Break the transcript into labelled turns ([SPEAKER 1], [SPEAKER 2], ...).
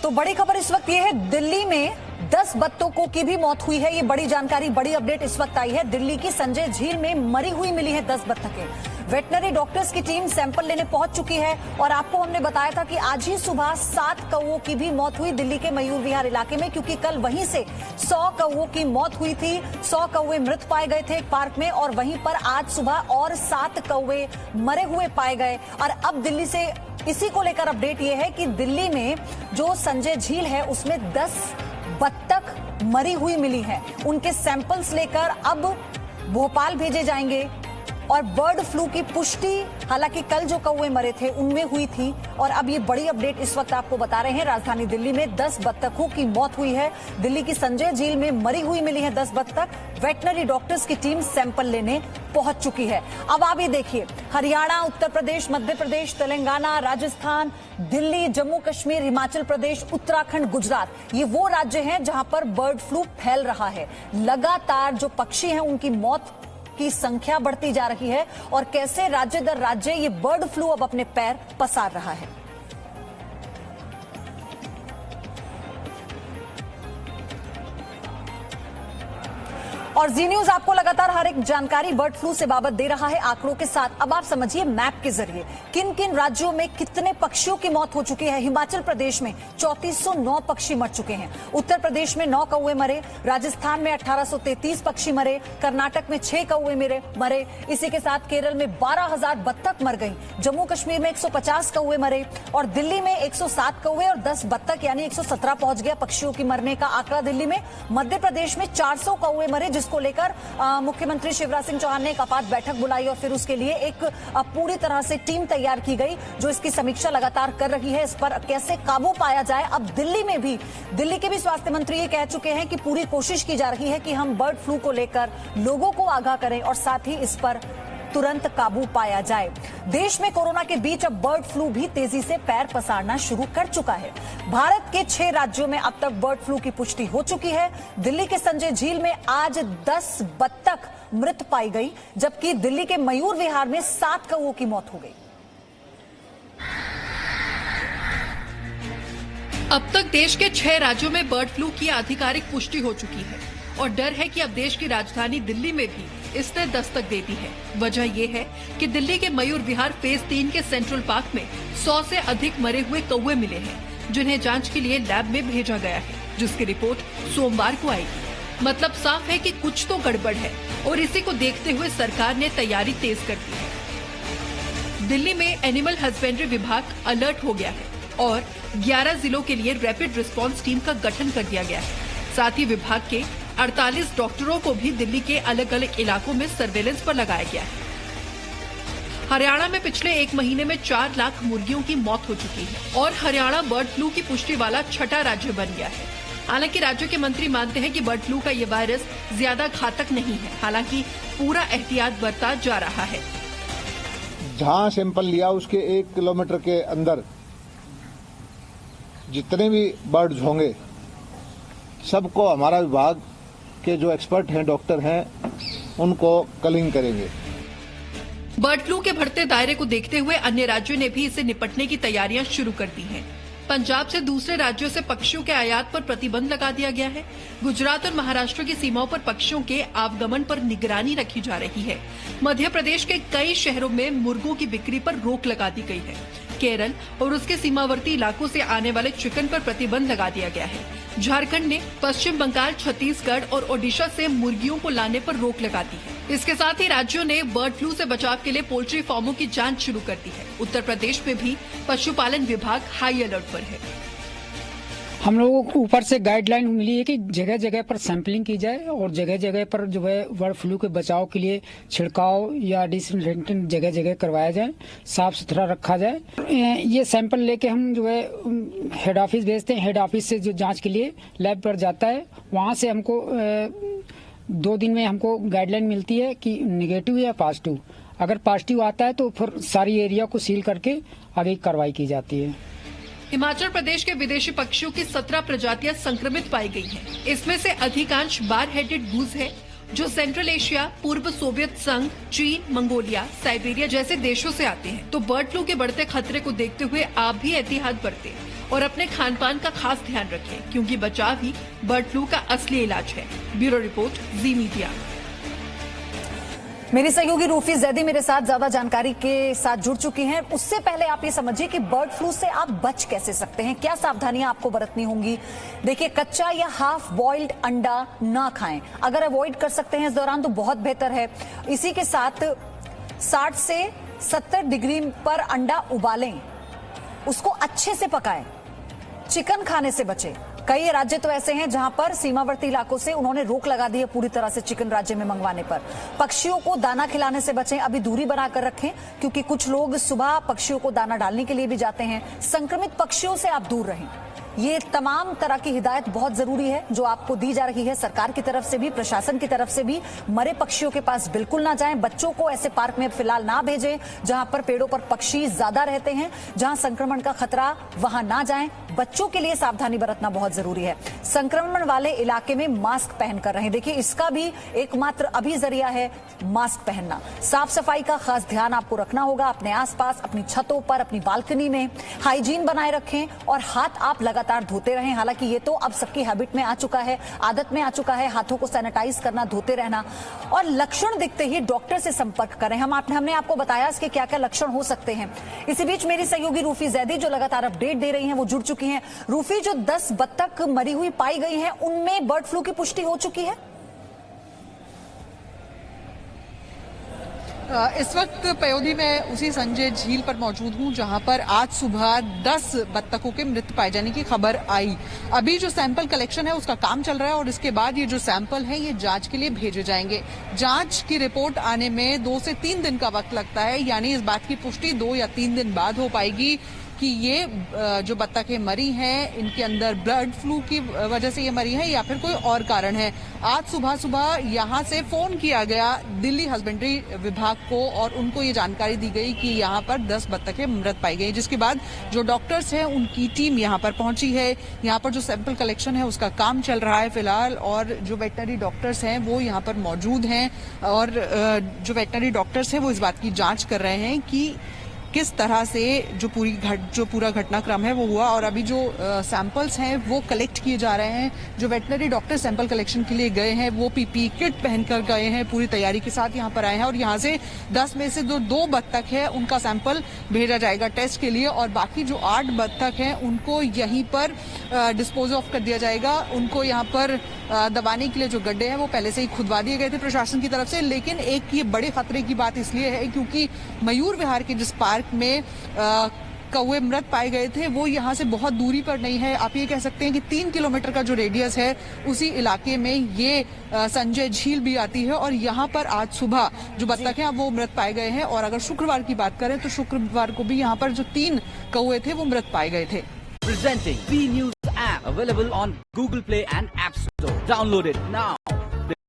[SPEAKER 1] तो बड़ी खबर इस वक्त ये है, दिल्ली में 10 बत्तखों की भी मौत हुई है। ये बड़ी जानकारी, बड़ी अपडेट इस वक्त आई है। दिल्ली की संजय झील में मरी हुई मिली है 10 बत्तखें। वेटनरी डॉक्टर्स की टीम सैंपल लेने पहुंच चुकी है और आपको हमने बताया था कि आज ही सुबह 7 कौवों की भी मौत हुई दिल्ली के मयूर विहार इलाके में, क्योंकि कल वहीं से 100 कौवों की मौत हुई थी। 100 कौवे मृत पाए गए थे एक पार्क में और वहीं पर आज सुबह और 7 कौवे मरे हुए पाए गए। और अब दिल्ली से इसी को लेकर अपडेट ये है कि दिल्ली में जो संजय झील है उसमें 10 बत्तख मरी हुई मिली है। उनके सैंपल्स लेकर अब भोपाल भेजे जाएंगे और बर्ड फ्लू की पुष्टि हालांकि कल जो कौवे मरे थे उनमें हुई थी और अब ये बड़ी अपडेट इस वक्त आपको बता रहे हैं। राजधानी दिल्ली में 10 बत्तखों की मौत हुई है। दिल्ली की संजय झील में मरी हुई मिली है 10 बत्तख। वेटनरी डॉक्टर्स की टीम सैंपल लेने पहुंच चुकी है। अब आप ये देखिए, हरियाणा, उत्तर प्रदेश, मध्य प्रदेश, तेलंगाना, राजस्थान, दिल्ली, जम्मू कश्मीर, हिमाचल प्रदेश, उत्तराखंड, गुजरात, ये वो राज्य हैं जहां पर बर्ड फ्लू फैल रहा है। लगातार जो पक्षी हैं उनकी मौत की संख्या बढ़ती जा रही है और कैसे राज्य दर राज्य ये बर्ड फ्लू अब अपने पैर पसार रहा है। और जी न्यूज आपको लगातार हर एक जानकारी बर्ड फ्लू से बाबत दे रहा है आंकड़ों के साथ। अब आप समझिए मैप के जरिए किन किन राज्यों में कितने पक्षियों की मौत हो चुकी है। हिमाचल प्रदेश में 3409 पक्षी मर चुके हैं। उत्तर प्रदेश में 9 कौवे मरे। राजस्थान में 1833 पक्षी मरे। कर्नाटक में 6 कौवे मरे। इसी के साथ केरल में 12,000 बत्तख मर गई। जम्मू कश्मीर में 150 कौवे मरे और दिल्ली में 107 कौवे और 10 बत्तख यानी 117 पहुंच गया पक्षियों की मरने का आंकड़ा दिल्ली में। मध्य प्रदेश में 400 कौवे मरे, जिसको लेकर मुख्यमंत्री शिवराज सिंह चौहान ने एक आपात बैठक बुलाई और फिर उसके लिए एक पूरी तरह से टीम तैयार की गई जो इसकी समीक्षा लगातार कर रही है, इस पर कैसे काबू पाया जाए। अब दिल्ली के भी स्वास्थ्य मंत्री ये कह चुके हैं कि पूरी कोशिश की जा रही है कि हम बर्ड फ्लू को लेकर लोगों को आगाह करें और साथ ही इस पर तुरंत काबू पाया जाए। देश में कोरोना के बीच अब बर्ड फ्लू भी तेजी से पैर पसारना शुरू कर चुका है। भारत के 6 राज्यों में अब तक बर्ड फ्लू की पुष्टि हो चुकी है। दिल्ली के संजय झील में आज 10 बत्तख मृत पाई गई, जबकि दिल्ली के मयूर विहार में 7 कौवों की मौत हो गई।
[SPEAKER 2] अब तक देश के 6 राज्यों में बर्ड फ्लू की आधिकारिक पुष्टि हो चुकी है और डर है कि अब देश की राजधानी दिल्ली में भी इसने दस्तक दे दी है। वजह यह है कि दिल्ली के मयूर विहार फेज 3 के सेंट्रल पार्क में 100 से अधिक मरे हुए कौवे मिले हैं, जिन्हें जांच के लिए लैब में भेजा गया है, जिसकी रिपोर्ट सोमवार को आएगी। मतलब साफ है कि कुछ तो गड़बड़ है और इसी को देखते हुए सरकार ने तैयारी तेज कर दी है। दिल्ली में एनिमल हस्बेंड्री विभाग अलर्ट हो गया है और 11 जिलों के लिए रैपिड रिस्पांस टीम का गठन कर दिया गया है। साथ ही विभाग के 48 डॉक्टरों को भी दिल्ली के अलग अलग इलाकों में सर्वेलेंस पर लगाया गया है। हरियाणा में पिछले 1 महीने में 4 लाख मुर्गियों की मौत हो चुकी है और हरियाणा बर्ड फ्लू की पुष्टि वाला 6ठा राज्य बन गया है। हालांकि राज्य के मंत्री मानते हैं कि बर्ड फ्लू का ये वायरस ज्यादा घातक नहीं है, हालांकि पूरा एहतियात बरता जा रहा है।
[SPEAKER 3] जहां सैंपल लिया उसके 1 किलोमीटर के अंदर जितने भी बर्ड्स होंगे सबको हमारा विभाग के जो एक्सपर्ट हैं, डॉक्टर हैं, उनको कलिंग करेंगे।
[SPEAKER 2] बर्ड फ्लू के बढ़ते दायरे को देखते हुए अन्य राज्यों ने भी इससे निपटने की तैयारियां शुरू कर दी हैं। पंजाब से दूसरे राज्यों से पक्षियों के आयात पर प्रतिबंध लगा दिया गया है। गुजरात और महाराष्ट्र की सीमाओं पर पक्षियों के आवागमन पर निगरानी रखी जा रही है। मध्य प्रदेश के कई शहरों में मुर्गों की बिक्री पर रोक लगा दी गई है। केरल और उसके सीमावर्ती इलाकों से आने वाले चिकन पर प्रतिबंध लगा दिया गया है। झारखंड ने पश्चिम बंगाल, छत्तीसगढ़ और ओडिशा से मुर्गियों को लाने पर रोक लगा दी है। इसके साथ ही राज्यों ने बर्ड फ्लू से बचाव के लिए पोल्ट्री फार्मों की जांच शुरू कर दी है। उत्तर प्रदेश में भी पशुपालन विभाग हाई अलर्ट पर है।
[SPEAKER 4] हम लोगों को ऊपर से गाइडलाइन मिली है कि जगह जगह पर सैंपलिंग की जाए और जगह जगह पर जो है बर्ड फ्लू के बचाव के लिए छिड़काव या डिसइंफेक्टेंट जगह जगह करवाया जाए, साफ सुथरा रखा जाए। ये सैंपल लेके हम जो है हेड ऑफिस भेजते हैं। हेड ऑफिस से जो जांच के लिए लैब पर जाता है, वहाँ से हमको 2 दिन में हमको गाइडलाइन मिलती है कि निगेटिव या पॉजिटिव। अगर पॉजिटिव आता है तो फिर सारी एरिया को सील करके आगे कार्रवाई की जाती है।
[SPEAKER 2] हिमाचल प्रदेश के विदेशी पक्षियों की 17 प्रजातियां संक्रमित पाई गई हैं। इसमें से अधिकांश बार हेडेड गूज है जो सेंट्रल एशिया, पूर्व सोवियत संघ, चीन, मंगोलिया, साइबेरिया जैसे देशों से आते हैं। तो बर्ड फ्लू के बढ़ते खतरे को देखते हुए आप भी एहतियात बरतें और अपने खान पान का खास ध्यान रखें, क्योंकि बचाव ही बर्ड फ्लू का असली इलाज है। ब्यूरो रिपोर्ट, जी मीडिया।
[SPEAKER 1] मेरी सहयोगी रूफी जैदी मेरे साथ ज्यादा जानकारी के साथ जुड़ चुकी हैं। उससे पहले आप ये समझिए कि बर्ड फ्लू से आप बच कैसे सकते हैं, क्या सावधानियां आपको बरतनी होंगी। देखिए, कच्चा या हाफ बॉइल्ड अंडा ना खाएं। अगर अवॉइड कर सकते हैं इस दौरान तो बहुत बेहतर है। इसी के साथ 60 से 70 डिग्री पर अंडा उबालें, उसको अच्छे से पकाएं। चिकन खाने से बचें। कई राज्य तो ऐसे हैं जहां पर सीमावर्ती इलाकों से उन्होंने रोक लगा दी है पूरी तरह से चिकन राज्य में मंगवाने पर। पक्षियों को दाना खिलाने से बचें, अभी दूरी बनाकर रखें, क्योंकि कुछ लोग सुबह पक्षियों को दाना डालने के लिए भी जाते हैं। संक्रमित पक्षियों से आप दूर रहें। ये तमाम तरह की हिदायत बहुत जरूरी है जो आपको दी जा रही है सरकार की तरफ से भी, प्रशासन की तरफ से भी। मरे पक्षियों के पास बिल्कुल ना जाएं। बच्चों को ऐसे पार्क में फिलहाल ना भेजें जहां पर पेड़ों पर पक्षी ज्यादा रहते हैं, जहां संक्रमण का खतरा, वहां ना जाएं। बच्चों के लिए सावधानी बरतना बहुत जरूरी है। संक्रमण वाले इलाके में मास्क पहनकर रहें। देखिए, इसका भी एकमात्र अभी जरिया है मास्क पहनना। साफ सफाई का खास ध्यान आपको रखना होगा अपने आसपास, अपनी छतों पर, अपनी बालकनी में। हाइजीन बनाए रखें और हाथ आप लगातार धोते रहें। हालांकि ये तो अब सबकी हैबिट में आ चुका है, आदत में आ चुका है, हाथों को सैनिटाइज करना, धोते रहना। और लक्षण दिखते ही डॉक्टर से संपर्क करें। हमने आपको बताया इसके क्या क्या लक्षण हो सकते हैं। इसी बीच मेरी सहयोगी रूफी जैदी जो लगातार अपडेट दे रही हैं वो जुड़ चुकी हैं। रूफी, जो 10 बत्तख मरी हुई पाई गई हैं उनमें बर्ड फ्लू की पुष्टि हो चुकी है?
[SPEAKER 5] इस वक्त पयोधी में उसी संजय झील पर मौजूद हूं जहां पर आज सुबह 10 बत्तखों के मृत पाए जाने की खबर आई। अभी जो सैंपल कलेक्शन है उसका काम चल रहा है और इसके बाद ये जो सैंपल है ये जांच के लिए भेजे जाएंगे। जांच की रिपोर्ट आने में 2 से 3 दिन का वक्त लगता है, यानी इस बात की पुष्टि 2 या 3 दिन बाद हो पाएगी कि ये जो बत्तखें मरी हैं इनके अंदर बर्ड फ्लू की वजह से ये मरी हैं या फिर कोई और कारण है। आज सुबह यहाँ से फोन किया गया दिल्ली हस्बेंड्री विभाग को और उनको ये जानकारी दी गई कि यहाँ पर 10 बत्तखें मृत पाई गई, जिसके बाद जो डॉक्टर्स हैं उनकी टीम यहाँ पर पहुंची है। यहाँ पर जो सैंपल कलेक्शन है उसका काम चल रहा है फिलहाल और जो वेटनरी डॉक्टर्स हैं वो यहाँ पर मौजूद हैं और जो वेटनरी डॉक्टर्स हैं वो इस बात की जाँच कर रहे हैं कि किस तरह से जो पूरा घटनाक्रम है वो हुआ। और अभी जो सैंपल्स हैं वो कलेक्ट किए जा रहे हैं। जो वेटनरी डॉक्टर सैंपल कलेक्शन के लिए गए हैं वो पीपी किट पहनकर गए हैं, पूरी तैयारी के साथ यहाँ पर आए हैं और यहाँ से 10 में से जो 2 बत्तख है उनका सैंपल भेजा जाएगा टेस्ट के लिए और बाकी जो 8 बत्तख हैं उनको यहीं पर डिस्पोज ऑफ कर दिया जाएगा। उनको यहाँ पर दबाने के लिए जो गड्ढे हैं वो पहले से ही खुदवा दिए गए थे प्रशासन की तरफ से। लेकिन एक ये बड़े खतरे की बात इसलिए है क्योंकि मयूर विहार के जिस पार्क में कौवे मृत पाए गए थे वो यहाँ से बहुत दूरी पर नहीं है। आप ये कह सकते हैं कि 3 किलोमीटर का जो रेडियस है उसी इलाके में ये संजय झील भी आती है और यहाँ पर आज सुबह जो बत्तख हैं वो मृत पाए गए हैं। और अगर शुक्रवार की बात करें तो शुक्रवार को भी यहाँ पर जो 3 कौवे थे वो मृत पाए गए थे।
[SPEAKER 6] Presenting B News app available on Google Play and App Store. Download it now.